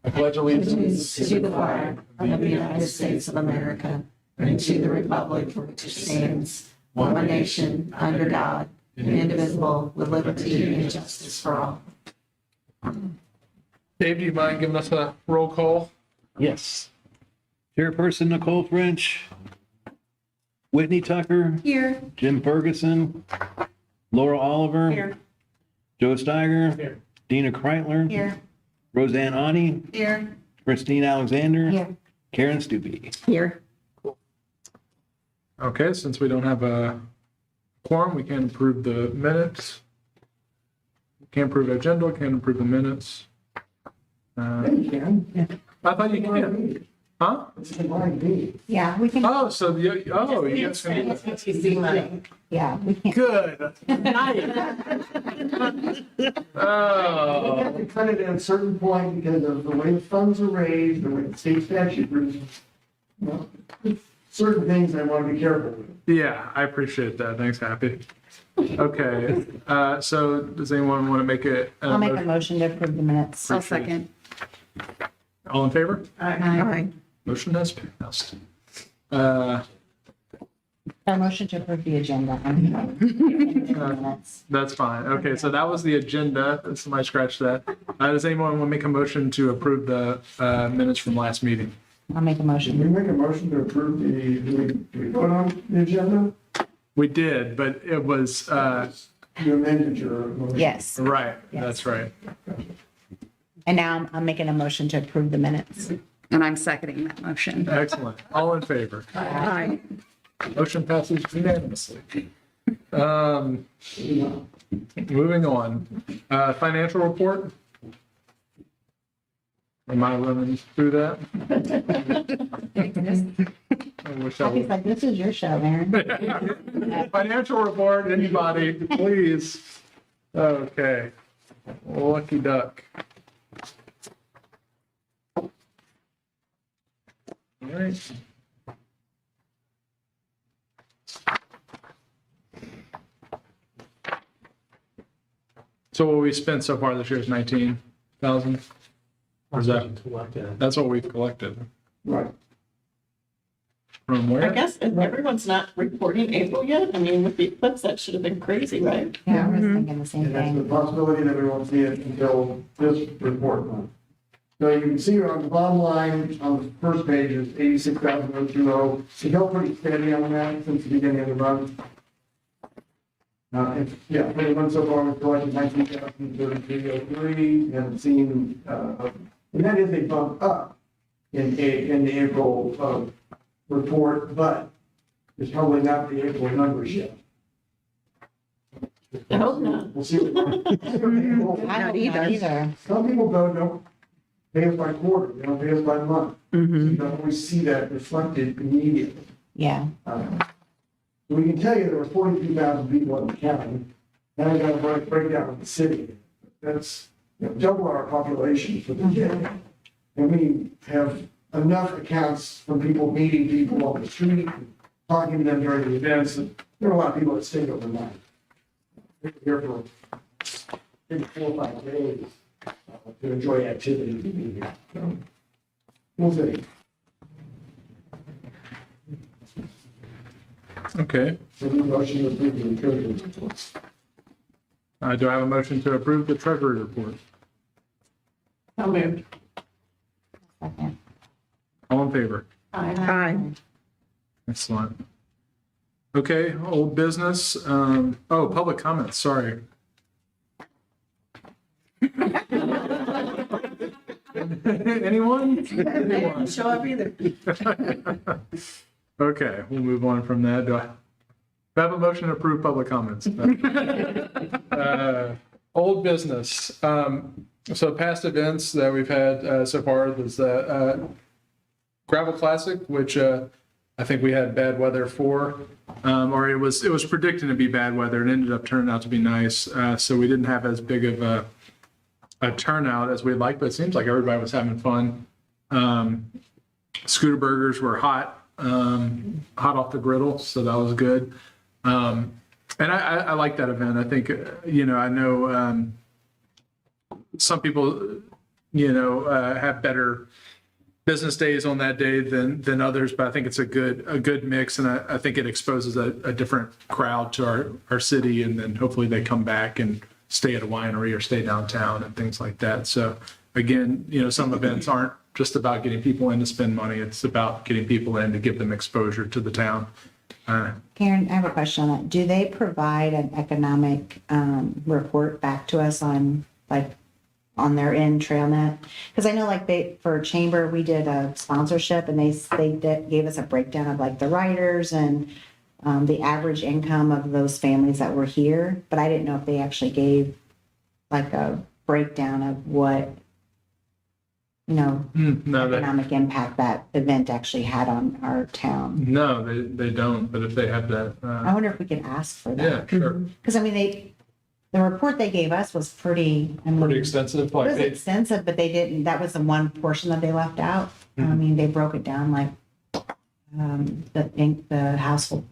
I pledge allegiance To the flag of the United States of America and to the republic for which it stands, one nation, under God, indivisible, with liberty and justice for all. Dave, do you mind giving us a roll call? Yes. Chairperson Nicole French, Whitney Tucker, Here. Jim Ferguson, Laura Oliver, Here. Joe Steiger, Here. Dina Kreitler, Here. Roseanne Ani, Here. Christine Alexander, Here. Karen Stubbe. Here. Okay, since we don't have a quorum, we can approve the minutes. Can't approve the agenda, can't approve the minutes. You can. I thought you can. Huh? It's a blind date. Yeah, we can, Oh, so you guys can do that. yeah, we can. Good. Oh, You have to cut it at a certain point because of the way the funds are raised, the way the state statute reads. You know, certain things I want to be careful with. yeah, I appreciate that. Thanks, Happy. Okay, so does anyone want to make I'll make a motion to approve the minutes. I'll second. all in favor? Aye. Motion has passed. A motion to approve the agenda. Minutes. That's fine. Okay, so that was the agenda. Somebody scratch that. Does anyone want to make a motion to approve the minutes from last meeting? I'll make a Can we motion. make a motion to approve do we vote on the agenda? We did, but it was, You amended your motion. Yes, right, Yes. that's right. and now I'm making a motion to approve the minutes. And I'm seconding that motion. Excellent. All in favor? Aye. Motion passes unanimously. Moving on. Financial report? Am I running through that? I wish I Happy's would. like, this is your show, Aaron. Financial report, anybody, please. Okay. Lucky duck. All right. So what we spent so far this year is 19,000? Or is that, that's what we've collected Right. from where? I guess if everyone's not reporting April yet, I mean, with the eclipse, that should have been crazy, right? Yeah, I was thinking the same And that's the thing. possibility that we won't see it until this report month. So you can see on the bottom line, on the first page is 86,020. We held pretty steady on that since the beginning of the month. Yeah, for the month so far, we've collected 19,033.03. We haven't seen, and that is a bump up in the April report, but it's probably not the April numbers yet. I hope not. We'll see. What I hope not either. Some people don't pay us by quarter, they don't pay us by month. So you don't always see that reflected immediately. Yeah, So we can tell you there were 42,000 people in the county, and I got a breakdown of the city. That's double our population for the day. And we have enough accounts from people meeting people on the street, talking to them during the events. And there are a lot of people that stayed overnight. They're here for maybe 4 or 5 days to enjoy activities and be here. So, we'll see. Okay. So the motion to approve the treasurer's report. Do I have a motion to approve the treasury report? So moved. second. All in favor? Aye. Excellent. Okay, old business. Public comments, sorry. Anyone? Anyone? Show up either. Okay, we'll move on from that. Do I have a motion to approve public comments? Old business. So past events that we've had so far, there's the Gravel Classic, which I think we had bad weather for, or it was predicted to be bad weather and ended up turning out to be nice. So we didn't have as big of a turnout as we'd like, but it seems like everybody was having fun. Scooter burgers were hot off the griddle, so that was good. And I like that event. I think, I know some people, have better business days on that day than others, but I think it's a good mix, and I think it exposes a different crowd to our city, and then hopefully they come back and stay at a winery or stay downtown and things like that. So again, some events aren't just about getting people in to spend money. It's about getting people in to give them exposure to the town. Karen, I have a question on that. Do they provide an economic report back to us on on their end TrailNet? Because I know for Chamber, we did a sponsorship and gave us a breakdown of the riders and the average income of those families that were here. But I didn't know if they actually gave a breakdown of what, No, economic impact that event actually had on our town. no, they don't. But if they have that, I wonder if we could ask for that. yeah, sure. Because the report they gave us was pretty Extensive. It was extensive, but they didn't, that was the one portion that they left out. I mean, they broke it down the household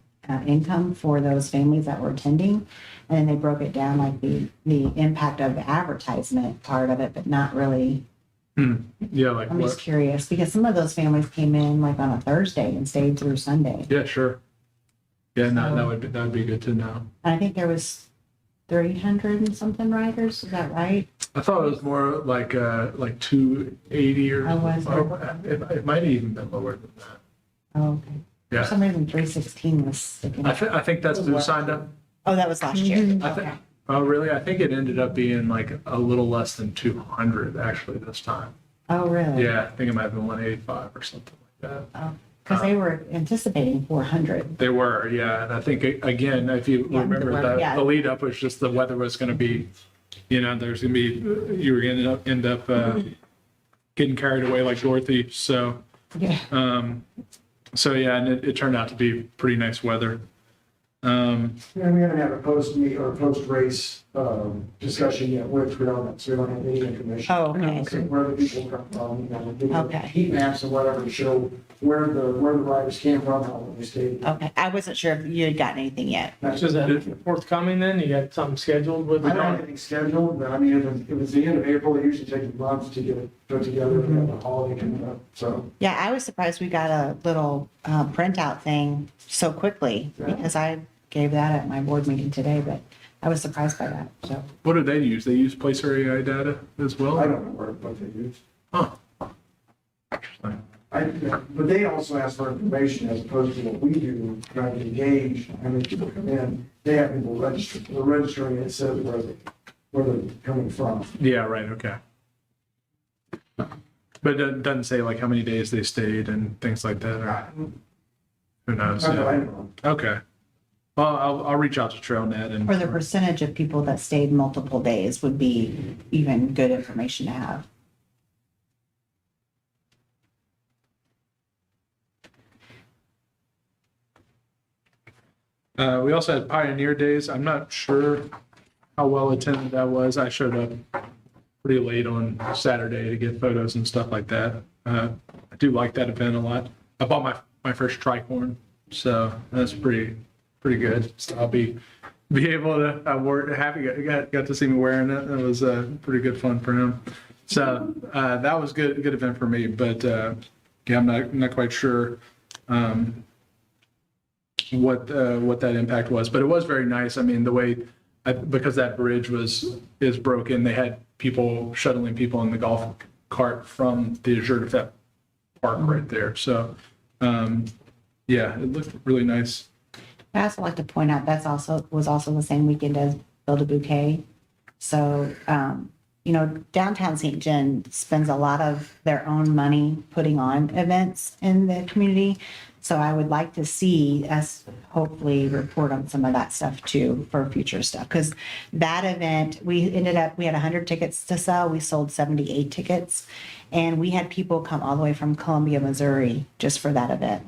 income for those families that were attending. And then they broke it down the impact of the advertisement part of it, but not really. Yeah, I'm just curious because some of those families came in on a Thursday and stayed through Sunday. Yeah, sure. Yeah, no, that would be good to know. And I think there was 300 and something riders. Is that right? I thought it was more like 280 or. Oh, was it? It might have even been lower than that. Oh, okay. Yeah. For some reason, 316 was sticking. I think that's who signed up. Oh, that was last year. I think. Okay. Oh, really? I think it ended up being a little less than 200 actually this time. Oh, really? Yeah, I think it might have been 185 or something like that. Oh, because they were anticipating 400. They were, yeah. And I think, again, if you Yeah, remember, the lead up was just the weather was going to be, there's going to be, you were going to end up getting carried away like Dorothy. So, Yeah. yeah, and it turned out to be pretty nice weather. And we haven't had a post-meet or post-race discussion yet with Trailnet, so we don't have any information. Oh, okay. So where the people come from, we're doing Okay. heat maps and whatever to show where the riders came from, how long they stayed. Okay. I wasn't sure if you had gotten anything yet. That's So is that forthcoming then? You got something scheduled with I the don't have anything scheduled, but I mean, if it was the end of April, it usually takes months to get it put together, we have a holiday coming up, so. Yeah, I was surprised we got a little printout thing so quickly Yeah. because I gave that at my board meeting today, but I was surprised by that. So, What do they use? They use Placer AI data as well? I don't know what they use. Huh. Interesting. But they also ask for information as opposed to what we do, trying to engage, how many people come in. They have people register, they're registering, it says where they're coming from. Yeah, right, okay. But it doesn't say how many days they stayed and things like that, or who knows? Not that I Yeah. know Okay. Well, I'll reach out to TrailNet and. or the percentage of people that stayed multiple days would be even good information to have. We also had Pioneer Days. I'm not sure how well attended that was. I showed up pretty late on Saturday to get photos and stuff like that. I do like that event a lot. I bought my first tricorn, so that's pretty good. So I'll be able to. I wore happy got to see me wearing it. It was pretty good fun for him. So that was good event for me. But yeah, I'm not quite sure. What that impact was, but it was very nice. I mean, the way because that bridge is broken, they had people shuttling people in the golf cart from the Azure de Fête Park right there. So, yeah, it looked really nice. I also like to point out was also the same weekend as Build a Bouquet. So, downtown St. John spends a lot of their own money putting on events in the community. So I would like to see us hopefully report on some of that stuff too for future stuff. Because that event, we had 100 tickets to sell. We sold 78 tickets. And we had people come all the way from Columbia, Missouri just for that event.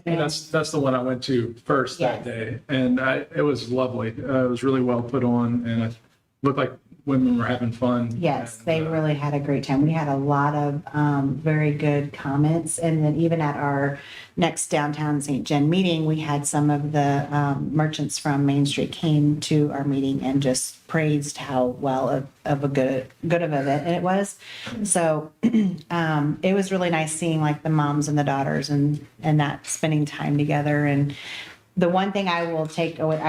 And that's the one I went to first that Yes. day, and it was lovely. It was really well put on, and it looked like women were having fun. Yes, And, they really had a great time. We had a lot of very good comments. And then even at our next downtown St. John meeting, we had some of the merchants from Main Street came to our meeting and just praised how well of a good of an event it was. So it was really nice seeing like the moms and the daughters and that spending time together. And the one thing I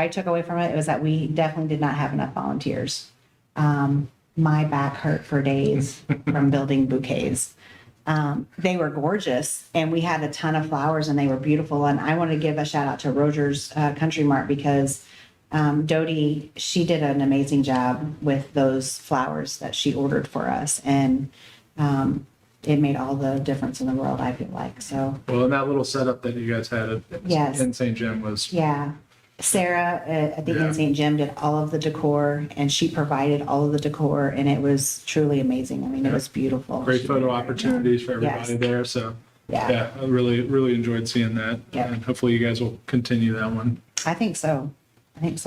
took away from it was that we definitely did not have enough volunteers. My back hurt for days from building bouquets. They were gorgeous and we had a ton of flowers and they were beautiful. And I want to give a shout out to Roger's Country Mart because Dodie, she did an amazing job with those flowers that she ordered for us. And it made all the difference in the world, I feel like. So, well, and that little setup that you guys had Yes. in St. Jim was yeah. Sarah at the Inn St. Jim did all of the decor and she provided all of the decor and it was truly amazing. I mean, it was beautiful. great photo opportunities for everybody Yes. there. So Yeah, yeah, I really enjoyed seeing that. Yep. And hopefully you guys will continue that one. I think so. Did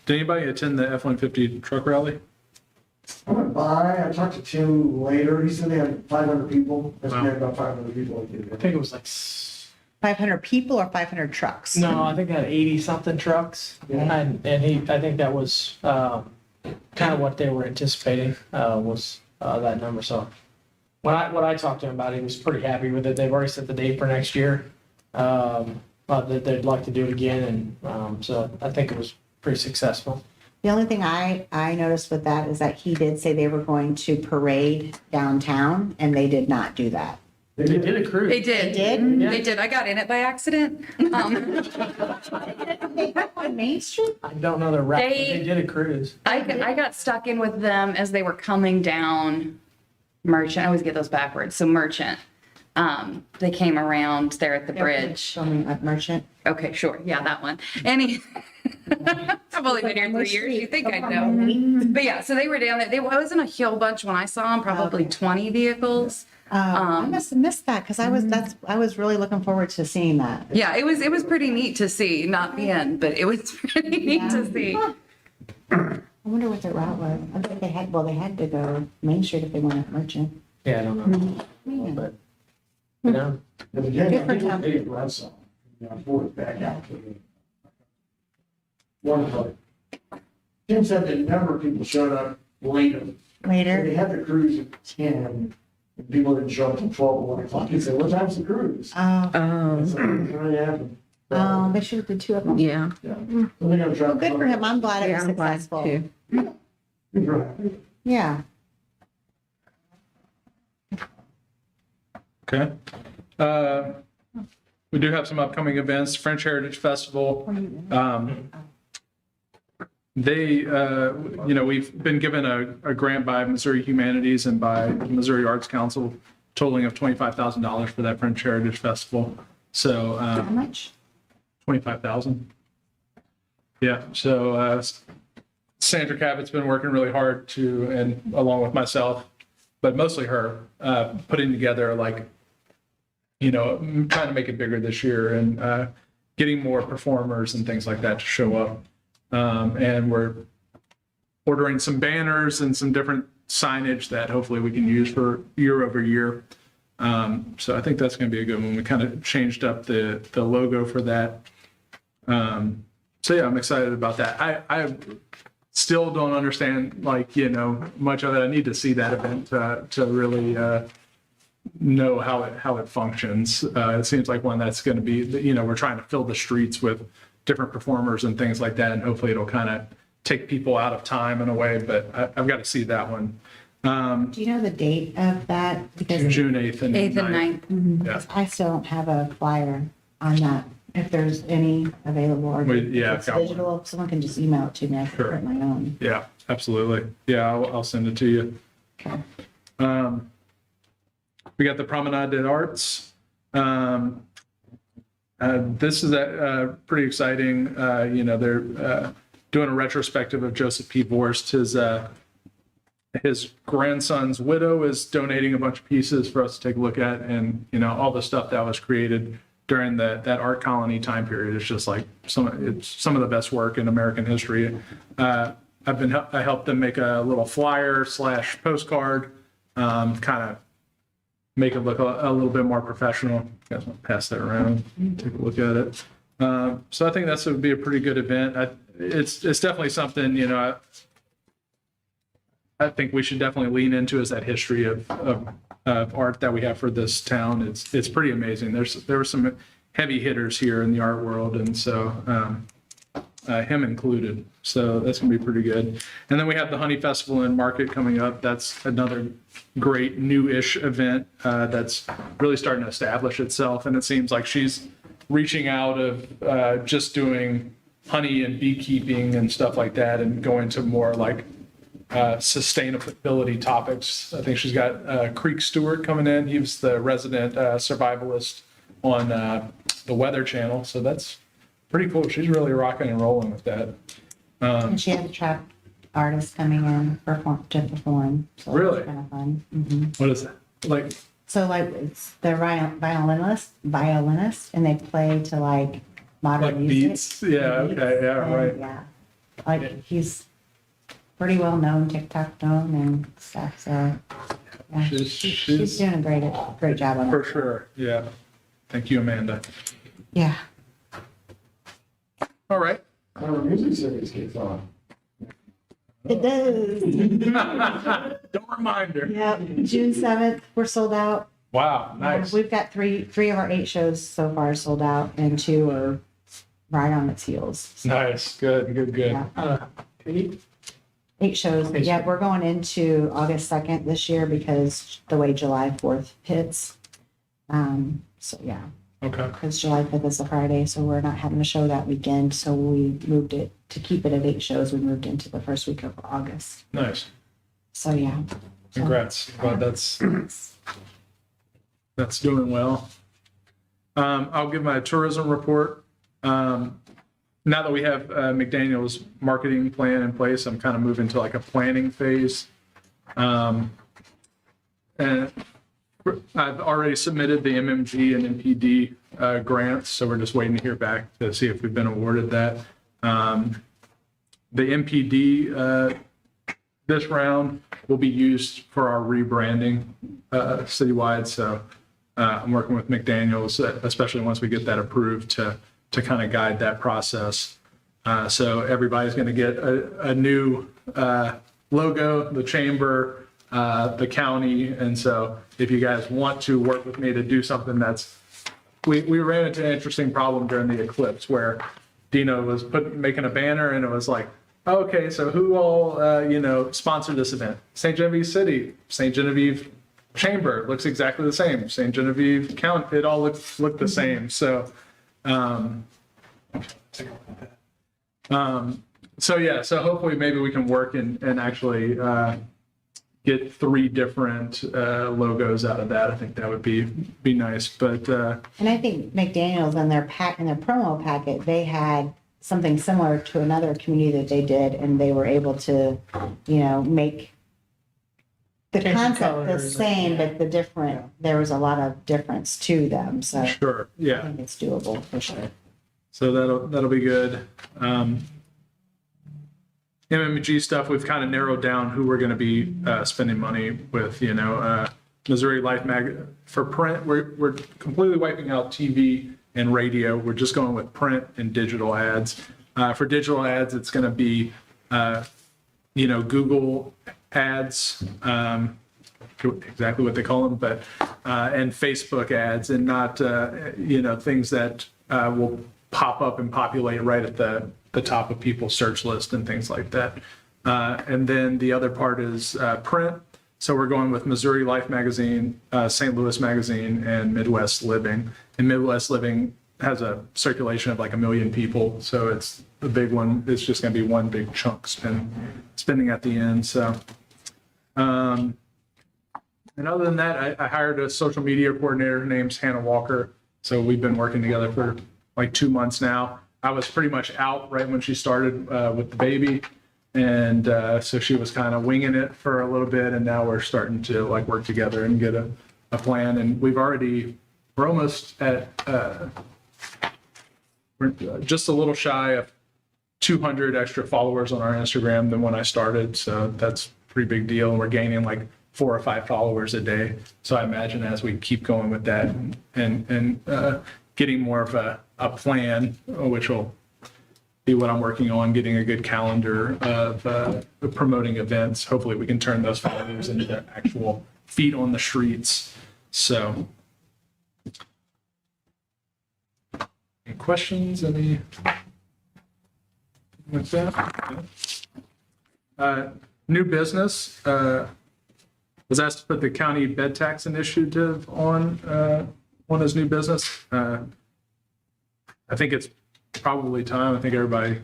anybody attend the F-150 truck rally? I went by, I talked to Tim later, he said they had 500 people, Wow. estimated about 500 people. I think it was like, 500 people or 500 trucks? no, I think they had 80 something trucks. Yeah. And I think that was, kind of what they were anticipating, was, that number. So when I talked to him about it, he was pretty happy with it. They've already set the date for next year. That they'd like to do it again. And, so I think it was pretty successful. The only thing I noticed with that is that he did say they were going to parade downtown and they did not do that. They did a cruise. They did. They did? They did. I got in it by accident. On Main Street? I don't know their route, but They- they did a cruise. I got stuck in with them as they were coming down Merchant. I always get those backwards. So Merchant. They came around there at the bridge. Filming at Merchant. Okay, sure. Yeah, that one. I've only been here 3 years. You think I'd know. But yeah, so they were down there. It wasn't a hill bunch when I saw them, probably 20 vehicles. I must have missed that because I was really looking forward to seeing that. Yeah, it was pretty neat to see. Not the end, but it was pretty neat to see. I wonder what their route was. I think they had to go Main Street if they went at Merchant. Yeah, I don't know. Man. But, you know, And again, Good for I think Tom. they did run some, I forward it back out to the. Wonderful. Tim said that a number of people showed up later. Later. They had the cruise at 10, and people didn't show up until 12 or 1 o'clock. He said, what time's the cruise? Oh, And so it really happened. they should have did two of them. Yeah, Yeah. So they're gonna try. Well, good for him. I'm glad it yeah, was I'm glad successful. too. Good for him. Yeah. Okay. We do have some upcoming events. French Heritage Festival. We've been given a grant by Missouri Humanities and by Missouri Arts Council totaling of $25,000 for that French Heritage Festival. So How much? 25,000. Yeah. So Sandra Cabot's been working really hard and along with myself, but mostly her, putting together trying to make it bigger this year and getting more performers and things like that to show up. And we're ordering some banners and some different signage that hopefully we can use for year over year. So I think that's going to be a good one. We kind of changed up the logo for that. So yeah, I'm excited about that. I still don't understand much of it. I need to see that event to really know how it functions. It seems like one that's going to be, we're trying to fill the streets with different performers and things like that, and hopefully it'll kind of take people out of time in a way, but I've got to see that one. Do you know the date of that? Because June 8th and 8th and 9th. Yeah. I still don't have a flyer on that. If there's any available or Yeah, if it's I've got one. digital, if someone can just email it to me, I can Sure. print my own. Yeah, absolutely. Yeah, I'll send it to you. Okay. We got the Promenade des Arts. This is pretty exciting. They're doing a retrospective of Joseph P. Vorst. His grandson's widow is donating a bunch of pieces for us to take a look at, and all the stuff that was created during that art colony time period. It's just like some of the best work in American history. I helped them make a little flyer / postcard, kind of make it look a little bit more professional. You guys want to pass that around, take a look at it. So I think that's would be a pretty good event. It's definitely something, you know, I think we should definitely lean into is that history of art that we have for this town. It's pretty amazing. There were some heavy hitters here in the art world, and so him included. So that's gonna be pretty good. And then we have the Honey Festival and Market coming up. That's another great new-ish event that's really starting to establish itself. And it seems like she's reaching out of just doing honey and beekeeping and stuff like that, and going to more like sustainability topics. I think she's got Creek Stewart coming in. He was the resident survivalist on the Weather Channel. So that's pretty cool. She's really rocking and rolling with that. And she had a trap artist coming in to perform. So Really? Kind of fun. hmm What is that? Like, So like it's they're violinist, and they play to like modern like music. beats? Yeah, okay, yeah, And, right. Yeah, like he's pretty well known, TikTok known and stuff. So yeah, she's doing a great job on For it. sure, yeah. Thank you, Amanda. Yeah. All right. Our music series kicks off. It does. Don't remind her. Yep. June 7th, we're sold out. Wow, nice. We've got three of our 8 shows so far sold out, and 2 are right on its heels. So, Nice, good. yeah. 8 shows. Yeah, we're going into August 2nd this year because the way July 4th hits. So yeah, Okay, because July 5th is a Friday, so we're not having a show that weekend. So we moved it to keep it at 8 shows. We moved into the first week of August. nice. So yeah. Congrats. Glad that's doing well. I'll give my tourism report. Now that we have McDaniel's marketing plan in place, I'm kind of moving to like a planning phase. And I've already submitted the MMG and MPD grants, so we're just waiting to hear back to see if we've been awarded that. The MPD this round will be used for our rebranding citywide, so I'm working with McDaniel's, especially once we get that approved, to kind of guide that process. So everybody's going to get a new logo, the chamber, the county. And so if you guys want to work with me to do something we ran into an interesting problem during the eclipse where Dino was making a banner and it was like, okay, so who all, sponsored this event? St. Genevieve City, St. Genevieve Chamber looks exactly the same. St. Genevieve County, it all looked the same. So, so hopefully maybe we can work and actually get 3 different logos out of that. I think that would be nice. But And I think McDaniel's in their promo packet, they had something similar to another community that they did, and they were able to, make the Change the concept the colors, same, yeah. but there was a lot of difference to them. So I sure, yeah. think it's doable for sure. So that'll be good. MMG stuff, we've kind of narrowed down who we're going to be spending money with. Missouri Life Mag for print. We're completely wiping out TV and radio. We're just going with print and digital ads. For digital ads, it's going to be Google ads, exactly what they call them, but and Facebook ads, and not things that will pop up and populate right at the top of people's search list and things like that. And then the other part is print. So we're going with Missouri Life Magazine, St. Louis Magazine, and Midwest Living. And Midwest Living has a circulation of like 1 million people. So it's the big one. It's just going to be one big chunk spending at the end. So, and other than that, I hired a social media coordinator. Her name's Hannah Walker. So we've been working together for like 2 months now. I was pretty much out right when she started with the baby. And so she was kind of winging it for a little bit. And now we're starting to like work together and get a plan. And we're almost at, we're just a little shy of 200 extra followers on our Instagram than when I started. So that's a pretty big deal. And we're gaining like 4 or 5 followers a day. So I imagine as we keep going with that and getting more of a plan, which will be what I'm working on, getting a good calendar of promoting events. Hopefully we can turn those followers into actual feet on the streets. So any questions? Any with that? New business. Was asked to put the county bed tax initiative on as new business. I think it's probably time. I think everybody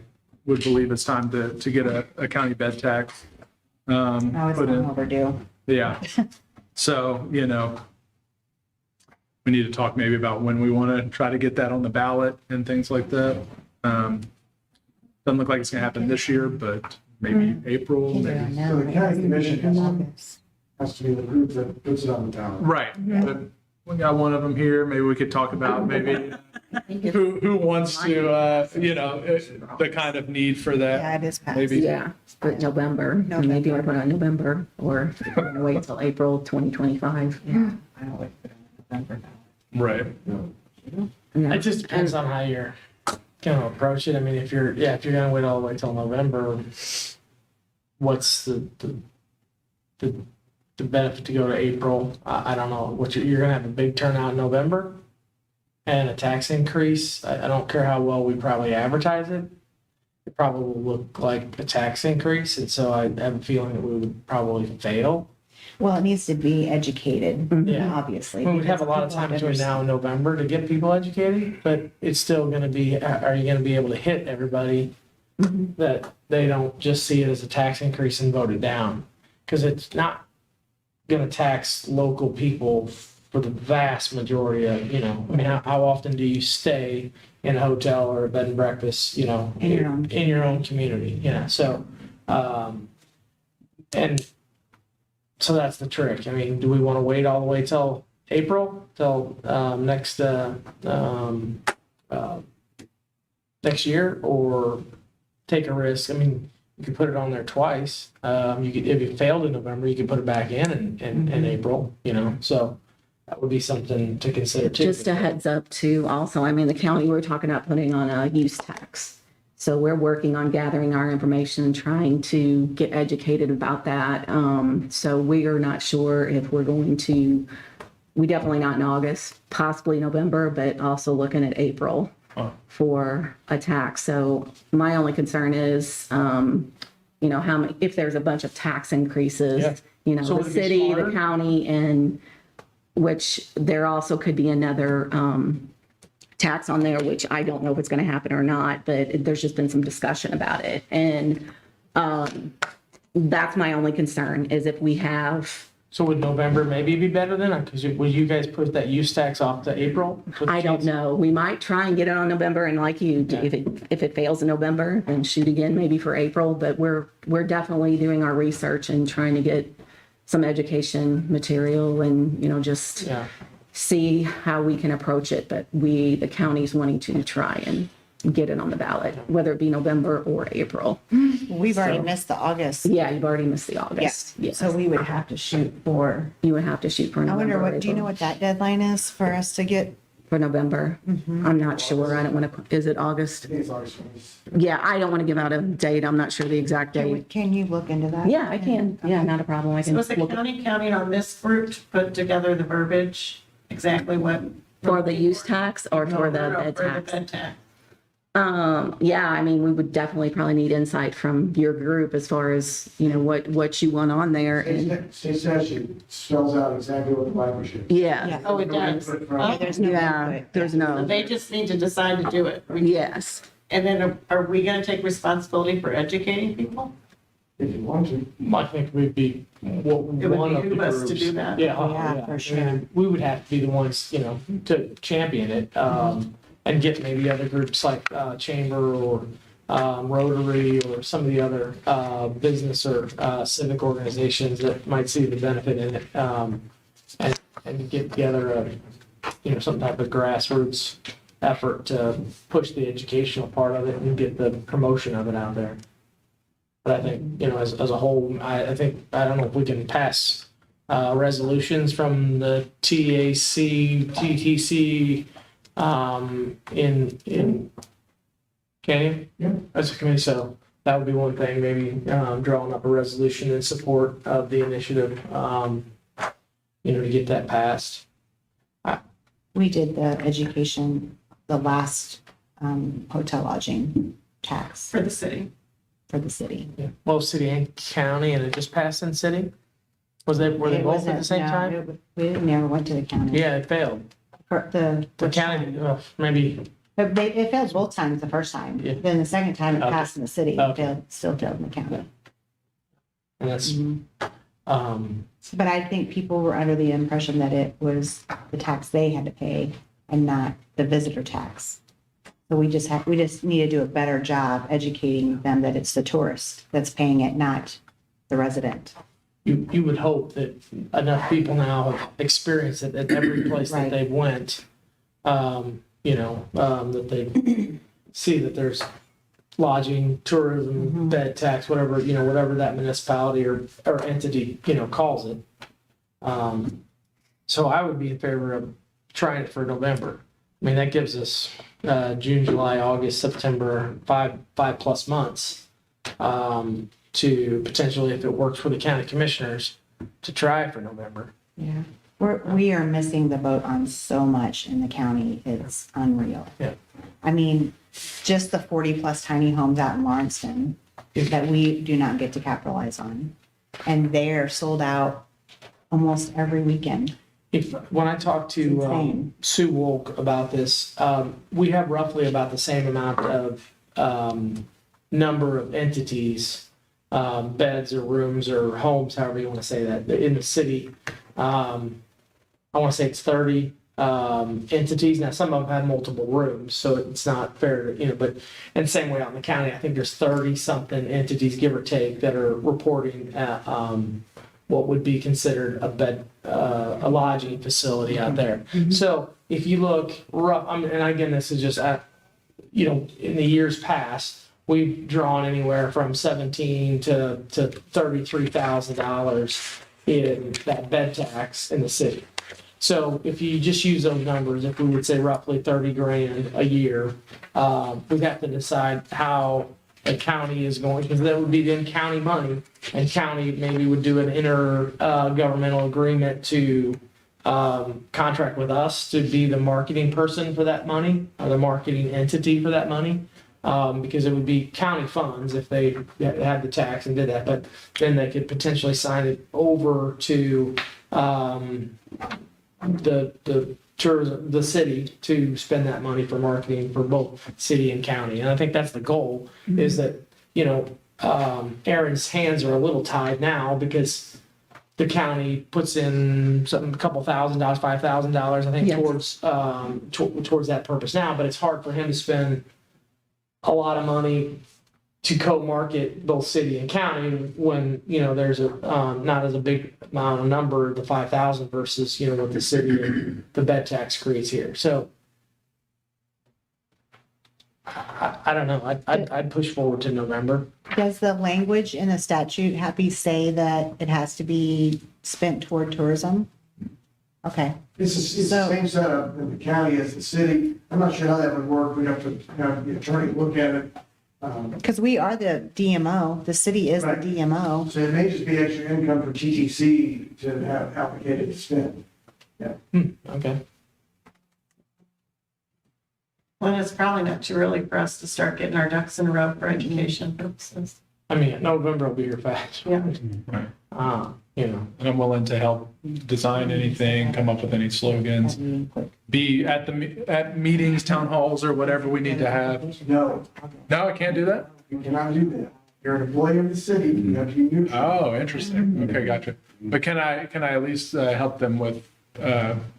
would believe it's time to get a county bed tax. Now it's put in. long overdue. Yeah. So, we need to talk maybe about when we want to try to get that on the ballot and things like that. Doesn't look like it's going to happen this year, but maybe April, maybe. So the county commission has to be the group that puts it on the ballot. Right. But we got one of them here. Maybe we could talk about maybe who wants to, the kind of need for that. Yeah, it is passed. Maybe. Yeah, for November. Maybe you want to put it on November, or if you want to wait until April 2025. Yeah, I don't like put it in November now. Right. Yeah. It just depends on how you're gonna approach it. I mean, if you're gonna wait all the way till November, what's the benefit to go to April? I don't know. You're gonna have a big turnout in November and a tax increase. I don't care how well we probably advertise it. It probably will look like a tax increase, and so I have a feeling that we would probably fail. Well, it needs to be educated, Yeah. obviously. We would have a lot of because time people between now and November to get people educated, but it's still going to be, are you going to be able to hit everybody that they don't just see it as a tax increase and vote it down? Because it's not going to tax local people for the vast majority of, I mean, how often do you stay in a hotel or a bed and breakfast, In your own. in your own community, so, and so that's the trick. I mean, do we want to wait all the way till April, till next year, or take a risk? I mean, you could put it on there twice. You could, if it failed in November, you could put it back in April. So that would be something to consider too. Just a heads up too, also, I mean, the county, we're talking about putting on a use tax. So we're working on gathering our information and trying to get educated about that. So we are not sure if we're going to, we definitely not in August, possibly November, but also looking at April for a tax. So my only concern is, how many, if there's a bunch of tax increases, Yeah. So the would it be city, the smarter? county, and which there also could be another, tax on there, which I don't know if it's going to happen or not, but there's just been some discussion about it. And that's my only concern is if we have, So would November maybe be better then? Because would you guys put that use tax off to April? I don't know, we might try and get it on November, and like you, if it fails in November, then shoot again maybe for April. But we're definitely doing our research and trying to get some education material and, just Yeah. see how we can approach it. But the county's wanting to try and get it on the ballot, whether it be November or April. We've already missed the August. Yeah, you've already missed the August. Yes. Yes. So we would have to shoot for, You would have to shoot for I November. wonder or do you know April. what that deadline is for us to get? For November? I'm not sure. I don't want to, is it August? I think it's August 20th. Yeah, I don't want to give out a date. I'm not sure the exact date. Can you look into that? Yeah, I can. Yeah, not a problem. I can Was the look county counting on this group to put together the verbiage, exactly what? for the use tax or for the bed For the tax. bed tax. Yeah, I mean, we would definitely probably need insight from your group as far as, what you want on there. And State statute spells out exactly what the language is. yeah, Oh, it does. Yeah, there's no yeah, input. there's So no, they just need to decide to do it. yes. And then are we gonna take responsibility for educating people? If you want to. I think we'd be one It would of the behoove us to groups. do that. Yeah, Yeah, for sure. And we would have to be the ones, to champion it, and get maybe other groups like Chamber or Rotary or some of the other business or civic organizations that might see the benefit in it, and get together some type of grassroots effort to push the educational part of it and get the promotion of it out there. But I think, as a whole, I think, I don't know if we can pass resolutions from the TAC, TTC, in, can you? Yeah. As a committee, so that would be one thing, maybe, drawing up a resolution in support of the initiative, to get that passed. We did the education, the last hotel lodging tax For the city. for the city. Yeah. Well, city and county, and it just passed in city? Were they It both at wasn't- the same no, time? We never went to the county. Yeah, it failed. For the The first county, time. well, maybe, It failed both times the first time. Yeah. Then the second time it Okay. passed in the city, it Okay. still failed in the county. and that's, Mhm. um, But I think people were under the impression that it was the tax they had to pay and not the visitor tax. So we just need to do a better job educating them that it's the tourist that's paying it, not the resident. you would hope that enough people now have experienced it at every place that Right. they went, that they see that there's lodging, tourism, bed tax, whatever, whatever that municipality or entity, calls it. So I would be in favor of trying it for November. I mean, that gives us, June, July, August, September, 5+ months, to potentially, if it works for the county commissioners, to try for November. Yeah. We are missing the boat on so much in the county. It's unreal. Yeah. I mean, just the 40+ tiny homes out in Lawrencetown that we do not get to capitalize on. And they're sold out almost every weekend. When I talked to Insane. Sue Wolk about this, we have roughly about the same amount of number of entities, beds or rooms or homes, however you want to say that, in the city. I want to say it's 30 entities. Now, some of them have multiple rooms, so it's not fair to, but, and same way out in the county, I think there's 30-something entities, give or take, that are reporting at what would be considered a bed, a lodging facility out there. So if you look rough, and again, this is just, in the years past, we've drawn anywhere from $17,000 to $33,000 in that bed tax in the city. So if you just use those numbers, if we would say roughly 30 grand a year, we'd have to decide how a county is going, because that would be then county money, and county maybe would do an intergovernmental agreement to contract with us to be the marketing person for that money, or the marketing entity for that money. Because it would be county funds if they had the tax and did that, but then they could potentially sign it over to the tourism, the city, to spend that money for marketing for both city and county. And I think that's the goal, is that, Aaron's hands are a little tied now because the county puts in a couple $1,000, $5,000, I think, Yes. towards that purpose now, but it's hard for him to spend a lot of money to co-market both city and county when, there's not as a big amount of number, the 5,000 versus, what the city and the bed tax creates here. So I don't know. I'd push forward to November. Does the language in the statute say that it has to be spent toward tourism? Okay. It's the same setup in the county as the city. I'm not sure how that would work. We'd have to have the attorney look at it. Because we are the DMO, the city is the Right. DMO. So it may just be extra income for TTC to have allocated to spend. Okay. Well, it's probably not too early for us to start getting our ducks in a row for education purposes. I mean, November will be here fast. Yeah. Right. And And I'm willing to help design anything, come up with any slogans, be at at meetings, town halls, or whatever we need to have. No, No, I can't do that? you cannot do that. You're an employee of the city. You have to be neutral. Oh, interesting. Okay, gotcha. But can I at least help them with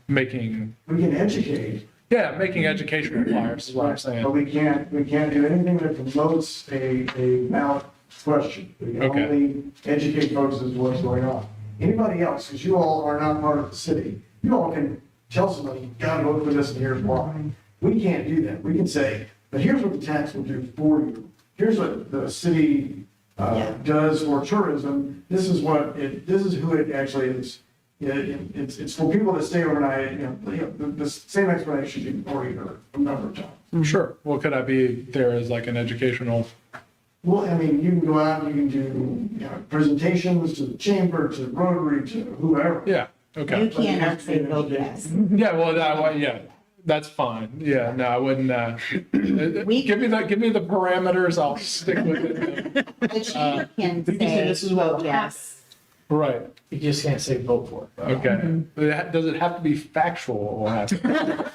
making, We can educate, making educational flyers is what I'm but saying. we can't do anything that promotes a ballot question. We can Okay. only educate folks as to what's going on. Anybody else, because you all are not part of the city, you all can tell somebody, you gotta vote for this and here's why. We can't do that. We can say, but here's what the tax will do for you. Here's what the city does for tourism. This is this is who it actually is. It's for people that stay overnight, the same explanation you've already heard a number of times. Sure. Well, could I be there as like an educational? Well, I mean, you can go out and you can do, presentations to the chamber, to the Rotary, to whoever. Yeah. You Okay. cannot say vote yes. Yeah. Well, yeah. That's fine. Yeah. No, I wouldn't. We- give me the parameters. I'll stick with it. The chamber can You can say say this is what vote will yes. Right. You just can't say vote for it. Okay. Does it have to be factual? What will happen?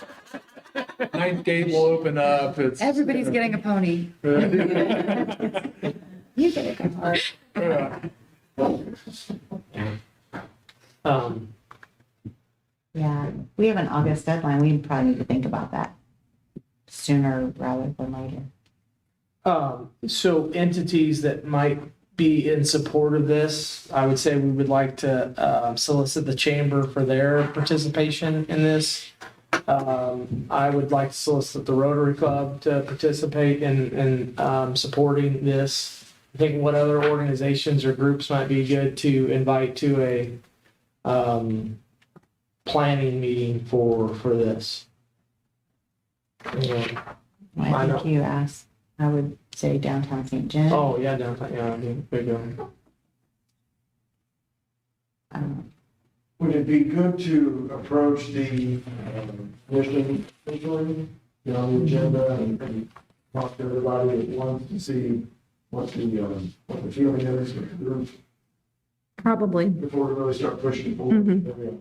Ninth gate will open up. It's Everybody's getting a pony. You get it. Um, Yeah, we have an August deadline. We probably need to think about that sooner rather than later. So entities that might be in support of this, I would say we would like to solicit the chamber for their participation in this. I would like to solicit the Rotary Club to participate in supporting this. I think what other organizations or groups might be good to invite to a planning meeting for this. Yeah. I I know. think you asked, I would say downtown St. John. Oh, yeah, downtown, yeah, I mean, big one. Would it be good to approach the commission officially, on the agenda and talk to everybody at once to see what the feeling is with the group Probably. before we really start pushing it forward?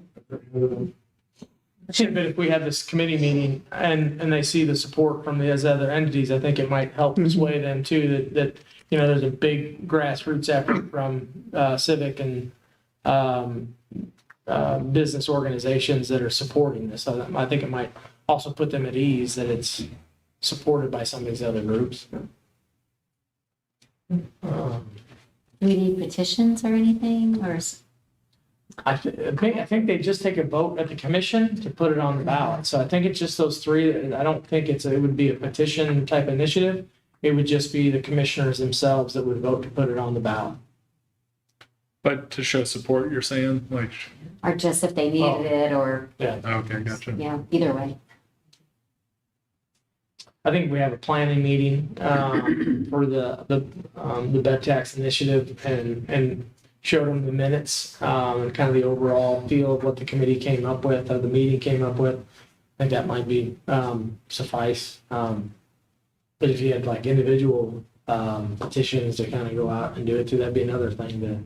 Yeah, but if we had this committee meeting and they see the support from these other entities, I think it might help sway them too, that, there's a big grassroots effort from civic and business organizations that are supporting this. So I think it might also put them at ease that it's supported by some of these other groups. Do we need petitions or anything, or? I think they just take a vote at the commission to put it on the ballot. So I think it's just those three. I don't think it would be a petition type initiative. It would just be the commissioners themselves that would vote to put it on the ballot. But to show support, you're saying like, Or just if they needed it, or, okay, gotcha. yeah, either way. I think we have a planning meeting for the bed tax initiative and showed them the minutes and kind of the overall feel of what the committee came up with, or the meeting came up with. I think that might be suffice. But if you had like individual petitions to kind of go out and do it too, that'd be another thing to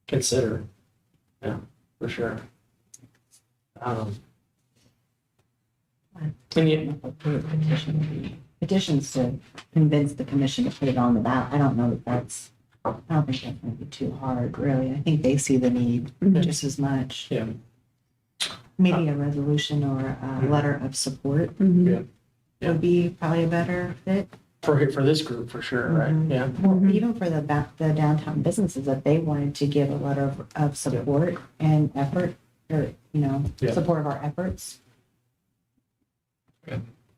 consider. Yeah, for sure. And yet, Petitions to convince the commission to put it on the ballot. I don't know that that's, I don't think that's gonna be too hard, really. I think they see the need just as much. yeah, Maybe a resolution or a letter of support yeah, would be probably a better fit. for this group, for sure, right? Yeah. Well, even for the downtown businesses, that they wanted to give a letter of support and effort, or, Yeah. support of our efforts.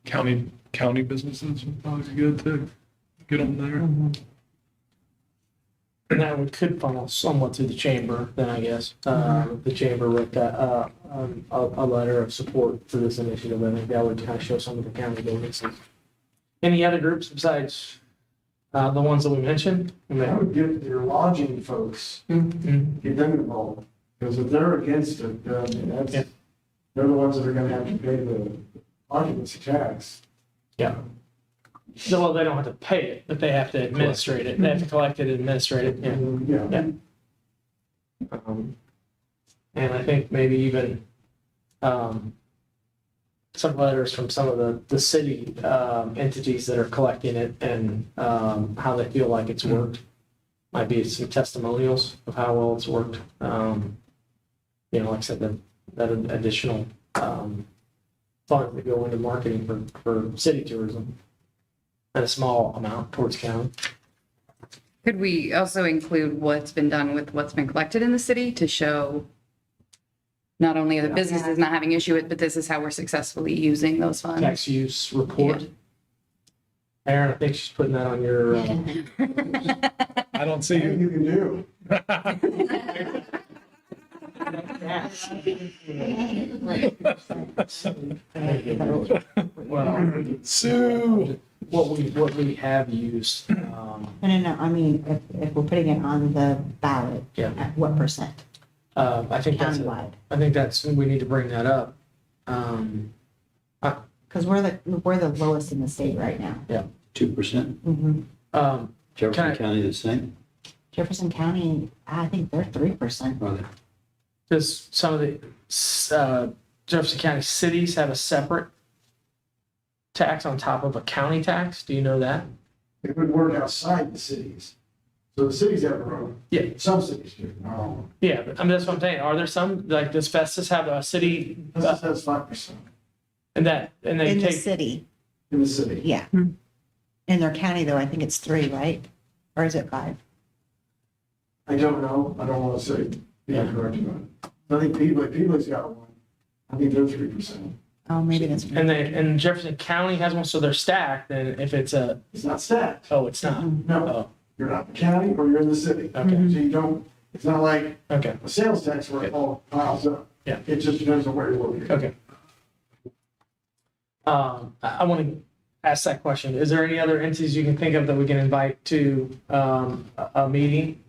County businesses would probably be good to get them there. And that could funnel somewhat through the chamber, then I guess. The chamber wrote a letter of support for this initiative. I think that would kind of show some of the county businesses. Any other groups besides the ones that we mentioned? I would get your lodging folks, Mhm. get them involved, because if they're against it, Yeah. they're the ones that are gonna have to pay the occupancy tax. Yeah. So, well, they don't have to pay it, but they have to administrate it. They have to collect it and administrate it. Yeah. Yeah. And I think maybe even some letters from some of the city entities that are collecting it and how they feel like it's worked. Might be some testimonials of how well it's worked. Like I said, that additional funds that go into marketing for city tourism, and a small amount towards county. Could we also include what's been done with what's been collected in the city to show not only are the businesses not having issue with, but this is how we're successfully using those funds. Tax use report. Aaron, I think she's putting that on your, I don't see Anything you. you can do. well, Sue. what we have used. No, I mean, if we're putting it on the ballot, Yeah. at what percent I think countywide? we need to bring that up. Because we're the lowest in the state right now. 2%. Jefferson Can I- County the same? Jefferson County, I think they're 3%. Are they? Does some of the Jefferson County cities have a separate tax on top of a county tax? Do you know that? It would work outside the cities. So the cities have their own. Yeah. Some cities do, not all. Yeah, but I mean, that's what I'm saying. Are there some, like, does Festus have a city, This says 5% and they In the take, city, in the city. yeah. In their county though, I think it's 3, right? Or is it 5? I don't know. I don't want to say, be incorrect about it. I think Peebly's got one. I think they're 3%. Oh, maybe that's. and Jefferson County has one, so they're stacked, and if it's a, It's not stacked. oh, it's not. No, Oh, you're not the county or you're in the city. okay, So you don't, it's not like okay, a sales tax where it all piles up. Yeah. It just depends on where you're located. okay. I want to ask that question. Is there any other entities you can think of that we can invite to, a meeting?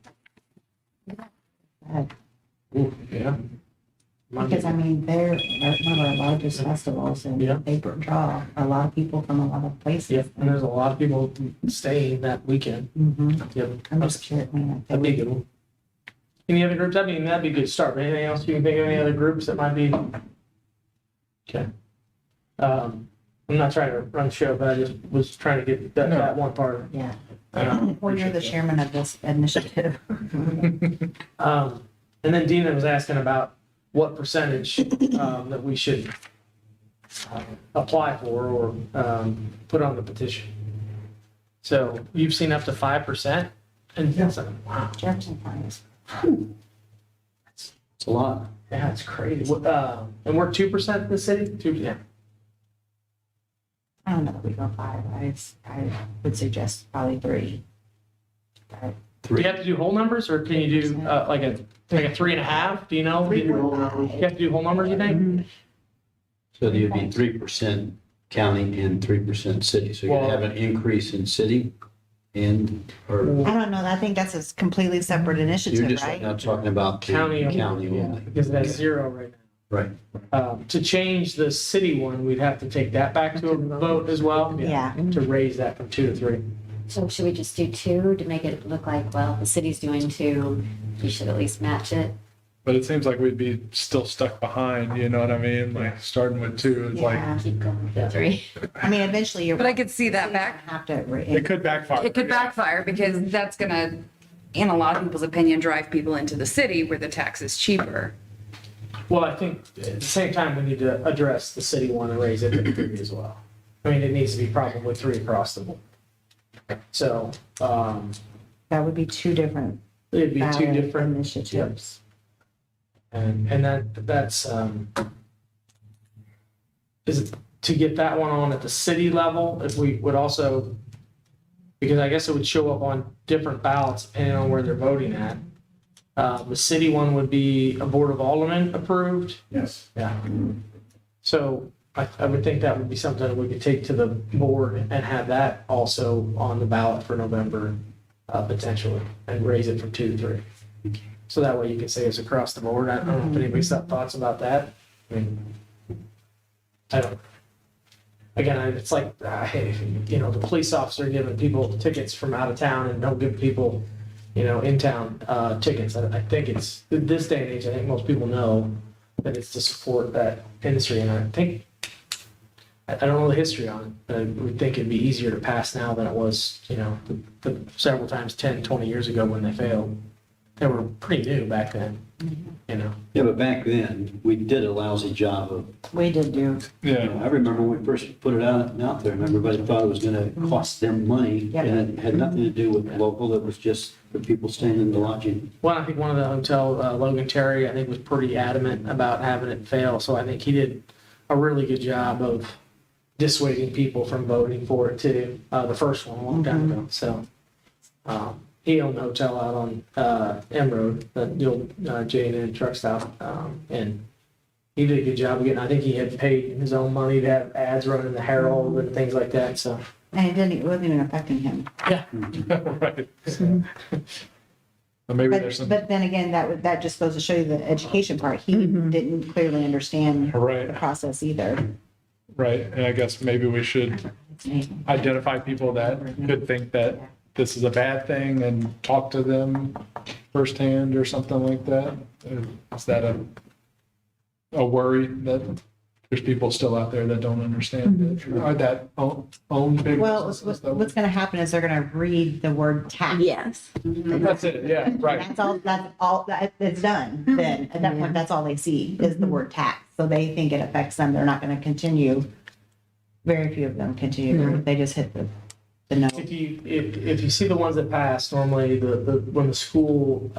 Ooh, yeah. Because I mean, they're one of our largest festivals and Yeah. they draw a lot of people from a lot of places. Yeah, and there's a lot of people staying that weekend. Yep. I'm just curious, I mean, That'd be a good one. Any other groups? I mean, that'd be a good start. But anything else you can think of? Any other groups that might be? Okay. I'm not trying to run the show, but I just was trying to get that one part. yeah. Um, Well, you're the chairman of this initiative. And then Dina was asking about what percentage that we should apply for or put on the petition. So you've seen up to 5%? And Yeah. it's like, wow, Jefferson County is. It's a lot. yeah, it's crazy. And we're 2% in the city? 2, yeah. I don't know that we go 5. I would suggest probably 3. But Do you have to do whole numbers or can you do like a 3.5? Do you know? Three You people now. have to do whole numbers, you think? So you'd be 3% county and 3% city. So you're Well- gonna have an increase in city and, or I don't know. I think that's a completely separate you're initiative, just right? now talking about the County only. county Yeah, only. because that's 0 right now. Right. To change the city one, we'd have to take that back to a vote as well. Yeah. To raise that from 2 to 3. So should we just do 2 to make it look like, well, the city's doing 2, we should at least match it? But it seems like we'd be still stuck behind, you know what I mean? Like starting with 2 is like, Yeah. Keep going Yeah. with 3. I mean, eventually you're. But I could see that back. Have to. it could backfire. It could backfire because that's gonna, in a lot of people's opinion, drive people into the city where the tax is cheaper. Well, I think at the same time, we need to address the city one and raise it to 3 as well. I mean, it needs to be probably 3 across the board. So, That would be 2 different. it'd be 2 ballot different. initiatives. And that's, is it to get that one on at the city level, if we would also, because I guess it would show up on different ballots depending on where they're voting at. The city one would be a Board of Aldermen approved. Yes. Yeah. So I would think that would be something that we could take to the board and have that also on the ballot for November, potentially, and raise it from 2 to 3. So that way you can say it's across the board. I don't know if anybody's got thoughts about that. I mean, I don't. Again, it's like, hey, you know, the police officer giving people tickets from out of town and don't give people, you know, in town tickets. I think it's, this day and age, I think most people know that it's to support that industry. And I think, I don't know the history on it, but I would think it'd be easier to pass now than it was, you know, the several times 10, 20 years ago when they failed. they were pretty new back then, you know? Yeah, but back then, we did a lousy job of, We did do, I remember when we first put it out there, and everybody thought it was gonna cost them money. Yep. And it had nothing to do with local, it was just the people staying in the lodging. Well, I think one of the hotel, Logan Terry, I think was pretty adamant about having it fail. So I think he did a really good job of dissuading people from voting for it too. The first one a long time ago. So he owned the hotel out on M Road, the old J&N truck stop. And he did a good job of getting, I think he had paid his own money to have ads running in the Herald and things like that. So and it wasn't even affecting him. yeah. Right. Well, maybe there's some, But then again, that just goes to show you the education part. He didn't clearly understand the right, process either. right. And I guess maybe we should identify people that could think that this is a bad thing and talk to them firsthand or something like that. Is that a worry that there's people still out there that don't understand it, or that own big Well, businesses? what's going to happen is they're going to read the word tax. Yes. That's it, yeah, right. That's all, it's done then. At that point, that's all they see is the word tax. So they think it affects them. They're not going to continue. Very few of them continue. They just hit the no. If you see the ones that pass, normally when the school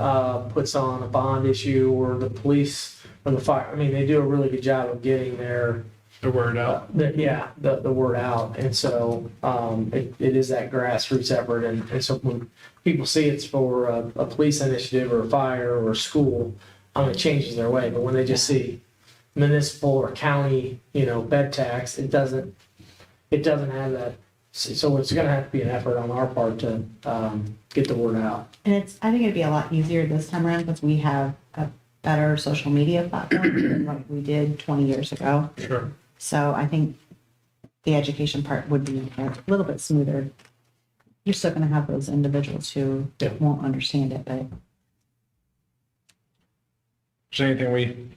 puts on a bond issue or the police or the fire, I mean, they do a really good job of getting The word out. the word out. And so it is that grassroots effort. And so when people see it's for a police initiative or a fire or a school, it changes their way. But when they just see municipal or county, bed tax, it doesn't have that. So it's going to have to be an effort on our part to get the word out. And I think it'd be a lot easier this time around because we have a better social media platform than what we did 20 years ago. Sure. So I think the education part would be a little bit smoother. You're still going to have those individuals who won't understand it, but Is there anything we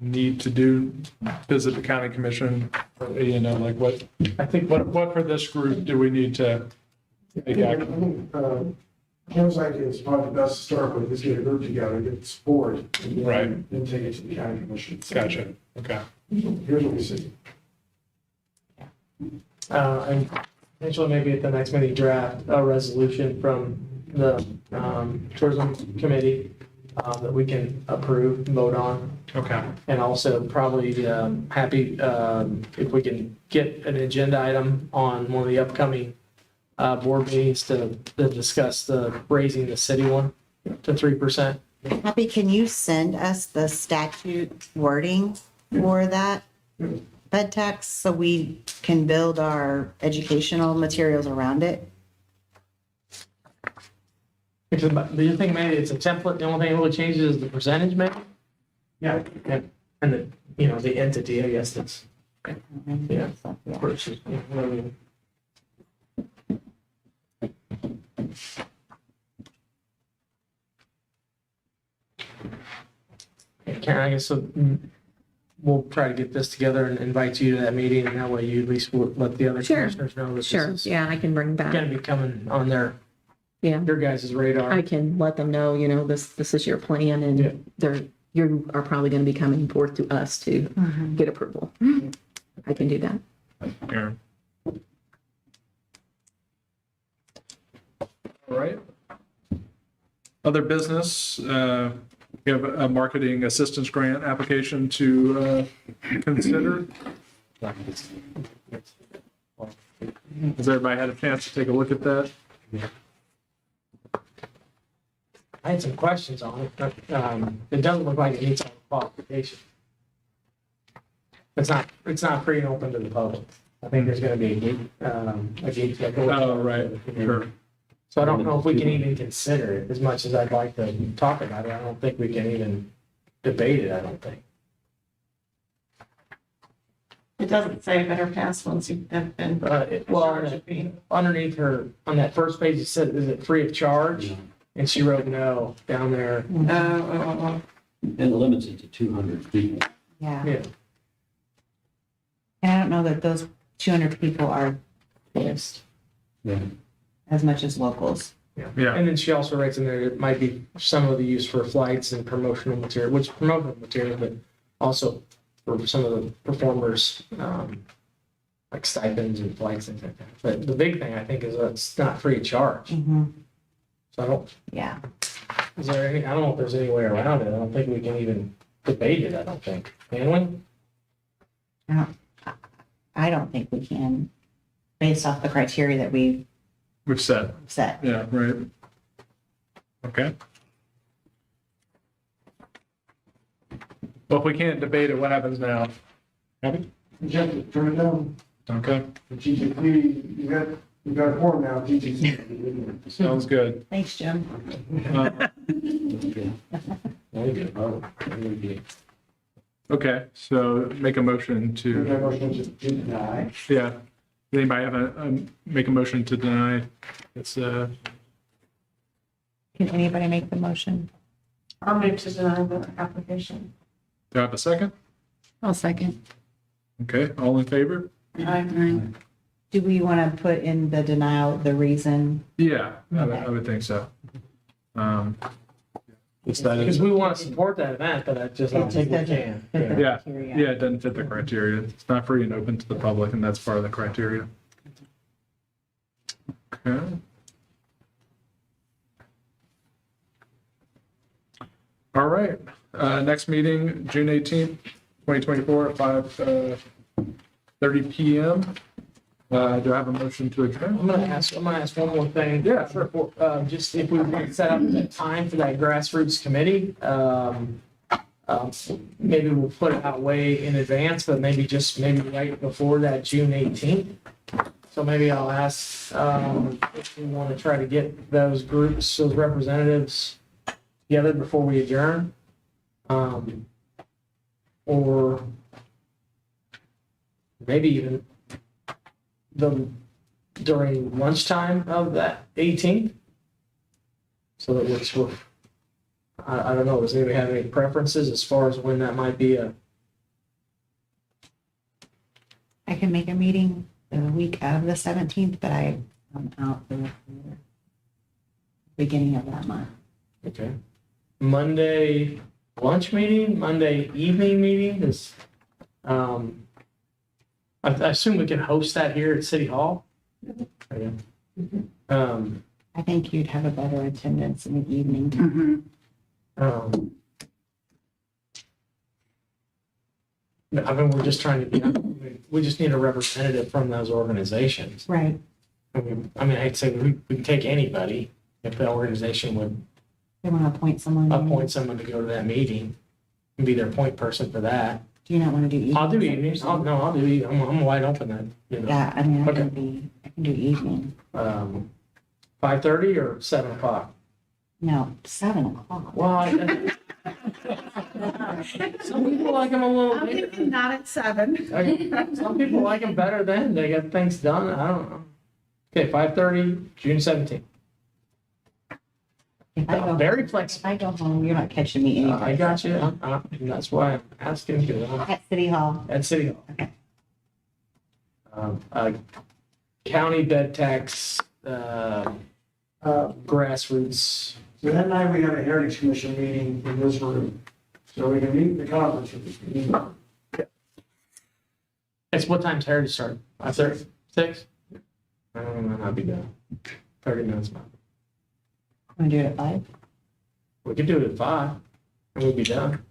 need to do, visit the county commission, like what, I think, what for this group do we need to take I action? think, Kim's idea is probably the best to start with, is get a group together, get support. Right. Then take it to the county commission. Gotcha, okay. Here's what we see. And potentially maybe at the next meeting draft a resolution from the tourism committee that we can approve, and vote on. Okay, And also probably happy if we can get an agenda item on one of the upcoming board meetings to discuss raising the city one to 3%. Happy, can you send us the statute wording for that bed tax so we can build our educational materials around it? Because do you think maybe it's a template? The only thing that really changes is the percentage, maybe? yeah, And the entity, I guess that's. Yeah. Yeah. Versus, whatever. Karen, I guess so, we'll try to get this together and invite you to that meeting, and that way you at least will let the other Sure. commissioners know that this Sure. is Yeah, I can bring gonna back. be coming on Yeah. your guys' radar. I can let them know, this is your plan Yeah. and you are probably going to be coming forth to us to get approval. I can do that. Aaron. All right. Other business, we have a marketing assistance grant application to consider. Has everybody had a chance to take a look at that? I had some questions on it, but it doesn't look like it meets all the qualifications. It's not free and open to the public. I think there's gonna be a gate that goes. Oh, right, sure. So I don't know if we can even consider it as much as I'd like to talk about it. I don't think we can even debate it, I don't think. It doesn't say better pass once you've been Well, charged a fee. underneath her, on that first page, it said, is it free of charge? And she wrote no down there. Oh. And it limits it to 200 people. Yeah. Yeah. And I don't know that those 200 people are tourists Yeah. as much as locals. Yeah. And then she also writes in there, it might be some of the use for flights and promotional material, which promotional material, but also for some of the performers, like stipends and flights and things like that. But the big thing I think is that it's not free of charge. Mhm. So I don't, Yeah. is there any, I don't know if there's any way around it. I don't think we can even debate it, I don't think. Can we? I don't think we can, based off the criteria that we've We've said, set. yeah, right. Okay. Well, if we can't debate it, what happens now? Abby? Just turn it down. Okay, The GTC, you got a form now, GTC. sounds good. Thanks, Jim. Okay, so make a motion to, Deny. yeah. Anybody have make a motion to deny? It's, Can anybody make the motion? I'll move to deny the application. do I have a second? I'll second. Okay, all in favor? Do we want to put in the denial, the reason? Yeah, I would think so. It's that, Because we want to support that event, but I just don't think we can. yeah, yeah, it doesn't fit the criteria. It's not free and open to the public, and that's part of the criteria. Okay. All right, next meeting, June 18th, 2024, at 5:30 PM. Do I have a motion to adjourn? I'm gonna ask one more thing. Yeah, sure. Just if we could set up a time for that grassroots committee, maybe we'll put it out way in advance, but maybe right before that June 18th. So maybe I'll ask, if we want to try to get those groups, those representatives together before we adjourn. Or maybe even during lunchtime of that 18th. So that we're, I don't know, does anybody have any preferences as far as when that might be a, I can make a meeting the week of the 17th, but I'm out the beginning of that month. okay, Monday lunch meeting, Monday evening meeting is, I assume we can host that here at City Hall? Okay. I think you'd have a better attendance in the evening. I mean, we're just trying to, we just need a representative from those organizations. Right. I'd say we can take anybody if the organization would They want to appoint someone. appoint someone to go to that meeting and be their point person for that. Do you not want to do evenings? I'll do evenings. I'll do evenings. I'm wide open then, you know. Yeah, I mean, I Okay. can do evening. 5:30 or 7 o'clock? No, 7 o'clock. Well, some people like them a little later. Not at 7. Okay. Some people like them better then. They get things done. I don't know. Okay, 5:30, June 17th. If I go, Very if flexible. I go home, you're not catching me anyway. I got you. And that's why I'm asking, because I'm At City Hall. at City Hall. Okay. County bed tax, grassroots. So that night, we have a Heritage Commission meeting in this room. So we can meet the conference with this meeting. It's what time's Heritage start? 5:30? 6? I don't know, I'll be done. 30 minutes, man. Want to do it at 5? We could do it at 5, and we'll be done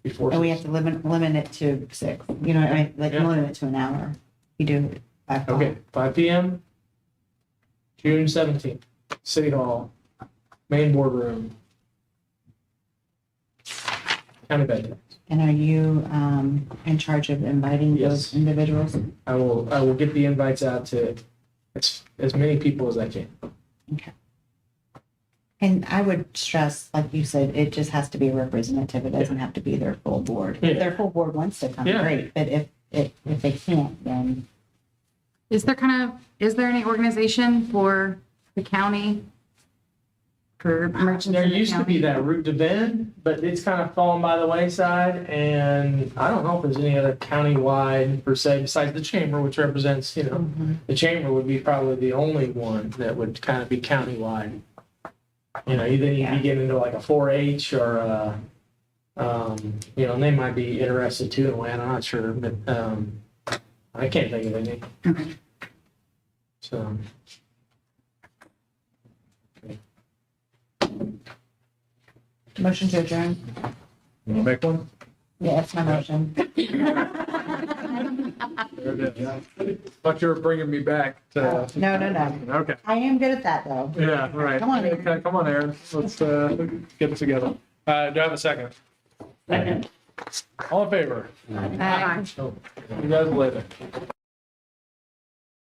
before. And we have to limit it to 6. You know, like Yeah. limit it to an hour. You do 5 o'clock. Okay, 5 PM, June 17th, City Hall, main boardroom. County bed tax. And are you in charge of inviting Yes. those individuals? I will get the invites out to as many people as I can. Okay. And I would stress, like you said, it just has to be representative. It doesn't have to be their full board. Yeah. If their full board wants to come, Yeah. great. But if they can't, then Is there any organization for the county for merchants There in the used to be county? that route to Bend, but it's kind of fallen by the wayside, and I don't know if there's any other countywide per se, besides the chamber, which represents, the chamber would be probably the only one that would kind of be countywide. You know, then you'd be getting into like a 4-H or and they might be interested too in a way, I'm not sure, but, I can't think of any. Okay. So. Motion to adjourn. You wanna make one? Yeah, that's my motion. Thought you were bringing me back to, No. okay. I am good at that though. Yeah, right. Come on. Okay, come on, Aaron. Let's get it together. Do I have a second? Second. All in favor? Bye. You guys later.